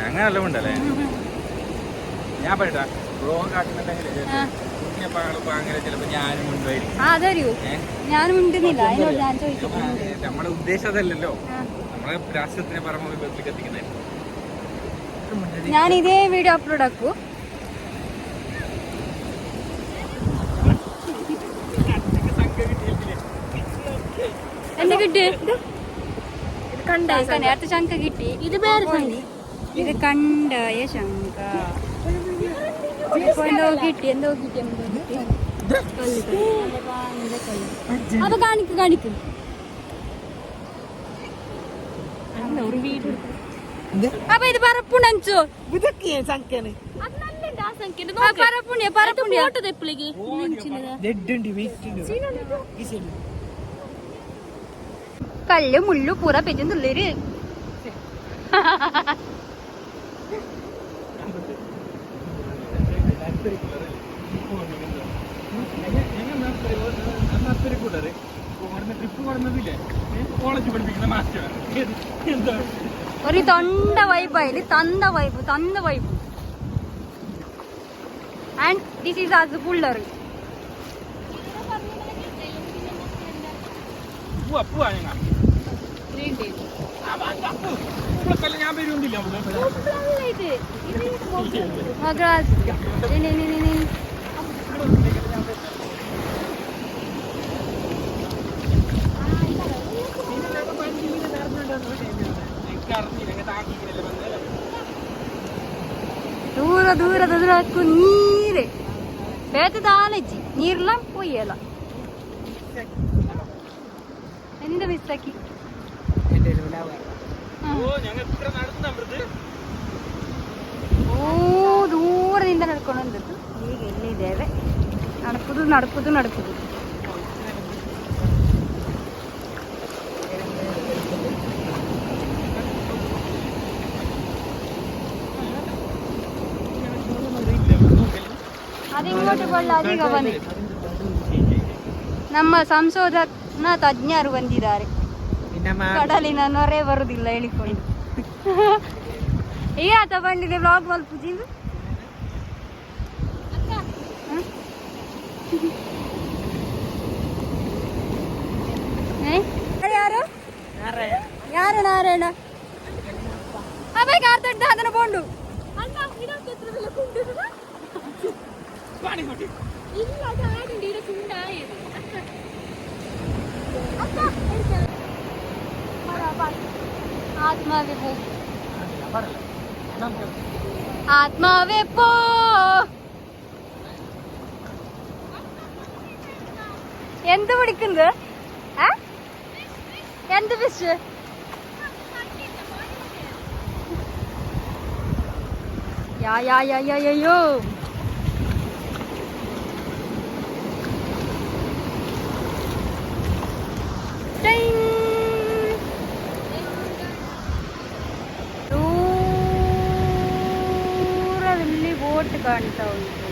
അങ്ങനെയല്ല ഉണ്ടല്ലേ ഞാൻ പറയട്ടാ ബ്ലോഗ് കാട്ടുന്നുണ്ടെങ്കിൽ ചിലപ്പോ ഞാനും നമ്മുടെ ഉദ്ദേശം അതല്ലല്ലോ നമ്മളെ രാഷ്ട്രത്തിനെ പരമവിപത്തിലേക്ക് എത്തിക്കുന്നത്. ഞാൻ ഇതേ വീഡിയോ അപ്ലോഡ് ആക്കൂ. എന്ത് കിട്ടി? നേരത്തെ ശങ്ക കിട്ടി. ഇത് ഇത് കണ്ടായ ശങ്ക. എന്തോ കിട്ടി അപ്പൊ കാണിക്കും. അപ്പൊ ഇത് പറപ്പുണ്ടോ? കല്ല് മുള്ളു പൂറ പെറ്റുന്നുള്ളൊരു ഒരു തൊണ്ട വൈബായി തന്ത vibe and this is as puller. ദൂരക്കു നീര് ಬೇತೆ ದಾಲಜ್ಜಿ ನೀರ್ಲ ಪೊಯ್ಯಲ್ಲ എന്ത് മിസ്സാക്കി ಓ ದೂರದಿಂದ ನಡ್ಕೊಂಡು ಬಂದದ್ದು. ಈಗ ಎಲ್ಲಿದ್ದೇವೆ? ನಡ್ಕುದು അതിങ്ങോട്ട് ಕೊಳ್ಳ ಅದೀಗ ಬಂದಿ ನಮ್ಮ ಸಂಶೋಧನಾ ತಜ್ಞರು ಬಂದಿದ್ದಾರೆ. ಕಡಲಿನ ನೊರೆ ಬರುದಿಲ್ಲ ಹೇಳಿಕೊಂಡು ಈಗ ಆತ ಬಂದಿದೆ ವ್ಲಾಗ್ ಮಲ್ಪುಜಿಂದು. ಯಾರು ನಾರಾಯಣ ಅಬ್ಬೇ ಕಾರ್ತ ಅದನ್ನ ಬೋಂಡು ആത്മാവേ പോ. എന്ത് പിടിക്കുന്നത്? എന്ത് ഫിഷ്? യോ ದೂರದಲ್ಲಿ ಬೋಟ್ ಕಾಣ್ತಾ ಉಂಟು.